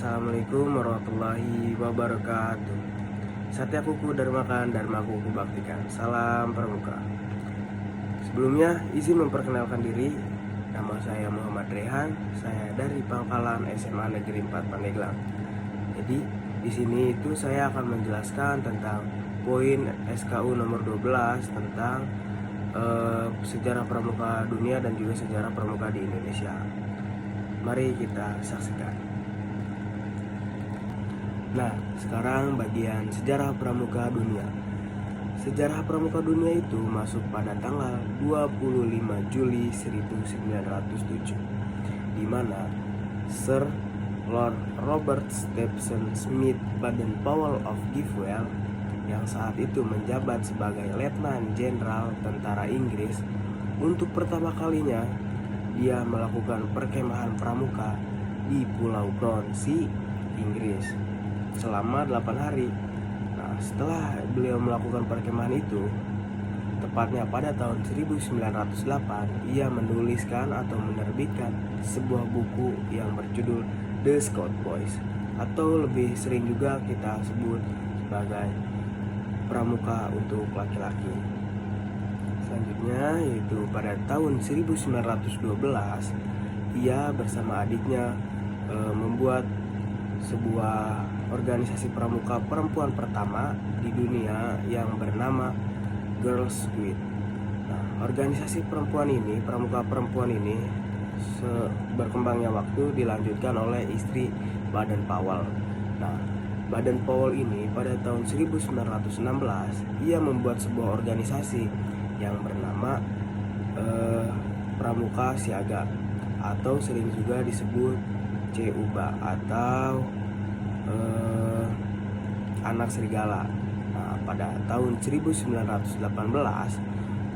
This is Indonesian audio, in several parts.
Assalamualaikum warahmatullahi wabarakatuh. Satya kuku dharmakan, dharmaku kubaktikan. Salam pramuka. Sebelumnya izin memperkenalkan diri. Nama saya Muhammad Rehan. Saya dari Pangkalan SMA Negeri 4 Pandeglang. Jadi di sini itu saya akan menjelaskan tentang poin SKU nomor 12 tentang sejarah pramuka dunia dan juga sejarah pramuka di Indonesia. Mari kita saksikan. Nah, sekarang bagian sejarah pramuka dunia. Sejarah pramuka dunia itu masuk pada tanggal 25 Juli 1907, di mana Sir Lord Robert Stephen Smith Baden-Powell of Gifwell yang saat itu menjabat sebagai Letnan Jenderal Tentara Inggris, untuk pertama kalinya dia melakukan perkemahan pramuka di Pulau Bronsey, Inggris selama 8 hari. Nah, setelah beliau melakukan perkemahan itu, tepatnya pada tahun 1908, ia menuliskan atau menerbitkan sebuah buku yang berjudul The Scout Boys, atau lebih sering juga kita sebut sebagai pramuka untuk laki-laki. Selanjutnya yaitu pada tahun 1912, ia bersama adiknya membuat sebuah organisasi pramuka perempuan pertama di dunia yang bernama Girls Guild. Nah, organisasi pramuka perempuan ini berkembangnya waktu dilanjutkan oleh istri Baden-Powell. Nah, Baden-Powell ini pada tahun 1916 ia membuat sebuah organisasi yang bernama Pramuka Siaga, atau sering juga disebut CUBA atau Anak Serigala. Nah, pada tahun 1918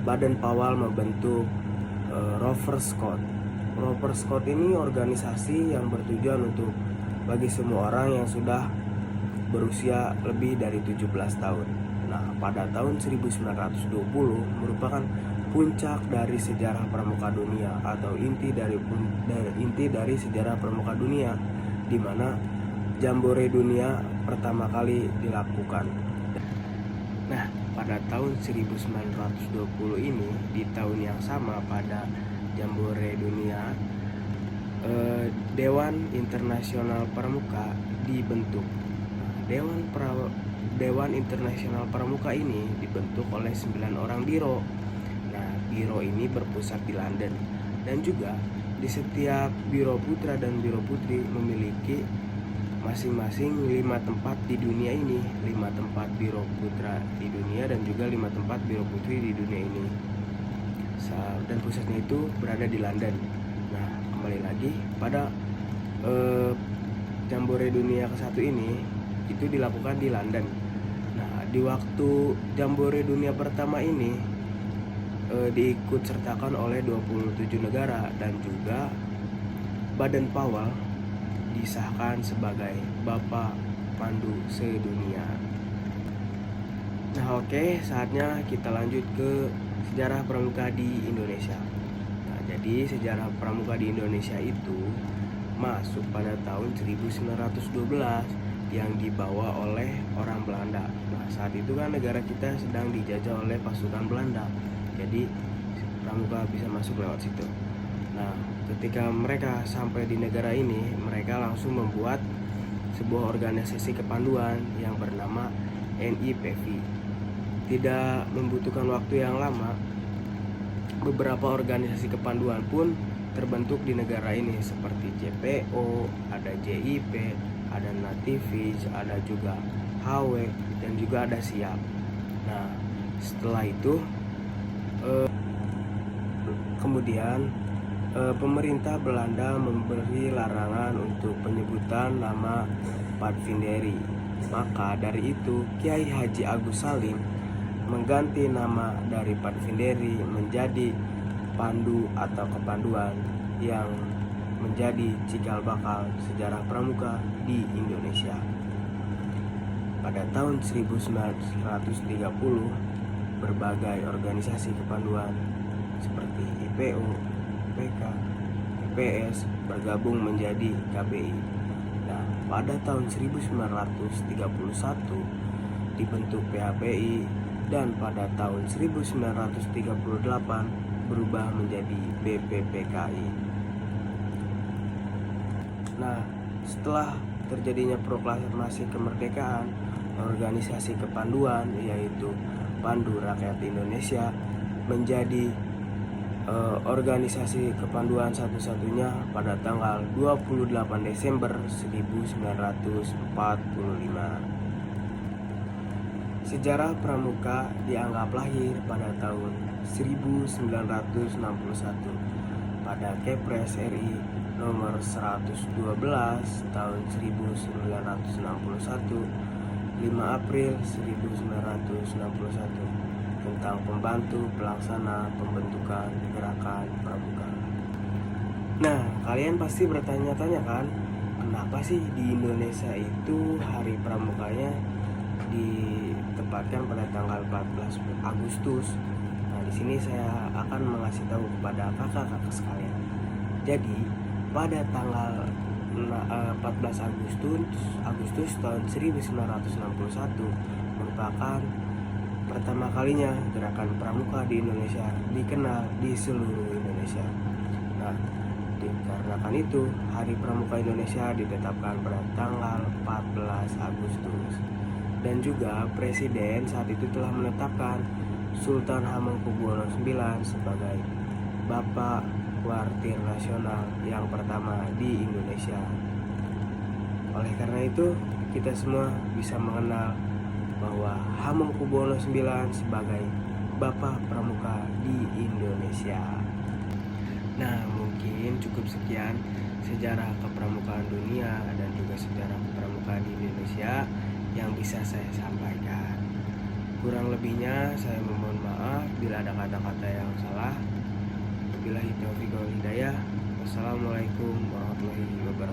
Baden-Powell membentuk Rover Scout. Rover Scout ini organisasi yang bertujuan untuk bagi semua orang yang sudah berusia lebih dari 17 tahun. Nah, pada tahun 1920 merupakan puncak dari sejarah pramuka dunia, atau inti dari sejarah pramuka dunia, di mana Jambore dunia pertama kali dilakukan. Nah, pada tahun 1920 ini, di tahun yang sama pada Jambore dunia, Dewan Internasional Pramuka dibentuk. Dewan Internasional Pramuka ini dibentuk oleh 9 orang biro. Nah, biro ini berpusat di London, dan juga di setiap biro putra dan biro putri memiliki masing-masing 5 tempat di dunia ini, 5 tempat biro putra di dunia dan juga 5 tempat biro putri di dunia ini. Dan pusatnya itu berada di London. Nah, kembali lagi pada Jambore dunia ke-1 ini itu dilakukan di London. Nah, di waktu Jambore dunia pertama ini diikut sertakan oleh 27 negara, dan juga Baden-Powell disahkan sebagai Bapak Pandu Sedunia. Nah, oke, saatnya kita lanjut ke sejarah pramuka di Indonesia. Nah, jadi sejarah pramuka di Indonesia itu masuk pada tahun 1912 yang dibawa oleh orang Belanda. Nah, saat itu kan negara kita sedang dijajah oleh pasukan Belanda, jadi pramuka bisa masuk lewat situ. Nah, ketika mereka sampai di negara ini, mereka langsung membuat sebuah organisasi kepanduan yang bernama NIPV. Tidak membutuhkan waktu yang lama, beberapa organisasi kepanduan pun terbentuk di negara ini, seperti JPO, ada JIP, ada Nativij, ada juga HW, dan juga ada SIAP. Nah, setelah itu kemudian pemerintah Belanda memberi larangan untuk penyebutan nama Padvinderi. Maka dari itu Kiai Haji Agus Salim mengganti nama dari Padvinderi menjadi Pandu atau Kepanduan, yang menjadi cikal bakal sejarah pramuka di Indonesia. Pada tahun 1930 berbagai organisasi kepanduan seperti IPO, PK, PS bergabung menjadi KBI. Nah, pada tahun 1931 dibentuk PHPI dan pada tahun 1938 berubah menjadi BPPKI. Nah, setelah terjadinya proklamasi kemerdekaan, organisasi kepanduan yaitu Pandu Rakyat Indonesia menjadi organisasi kepanduan satu-satunya pada tanggal 28 Desember 1945. Sejarah Pramuka dianggap lahir pada tahun 1961 pada Kepres RI nomor 112 tahun 1961, 5 April 1961 tentang pembantu pelaksana pembentukan gerakan pramuka. Nah, kalian pasti bertanya-tanya kan, kenapa sih di Indonesia itu hari pramukanya ditempatkan pada tanggal 14 Agustus? Nah, di sini saya akan mengasih tahu kepada kakak-kakak sekalian. Jadi, pada tanggal 14 Agustus tahun 1961 merupakan pertama kalinya gerakan pramuka di Indonesia dikenal di seluruh Indonesia. Nah, dikarenakan itu Hari Pramuka Indonesia ditetapkan pada tanggal 14 Agustus. Dan juga Presiden saat itu telah menetapkan Sultan Hamengkubuwono IX sebagai Bapak Kuartir Nasional yang pertama di Indonesia. Oleh karena itu, kita semua bisa mengenal bahwa Hamengkubuwono IX sebagai Bapak Pramuka di Indonesia. Nah, mungkin cukup sekian sejarah kepramukaan dunia dan juga sejarah kepramukaan di Indonesia yang bisa saya sampaikan. Kurang lebihnya saya memohon maaf bila ada kata-kata yang salah. Wabillahi taufiq wal hidayah. Wassalamualaikum warahmatullahi wabarakatuh.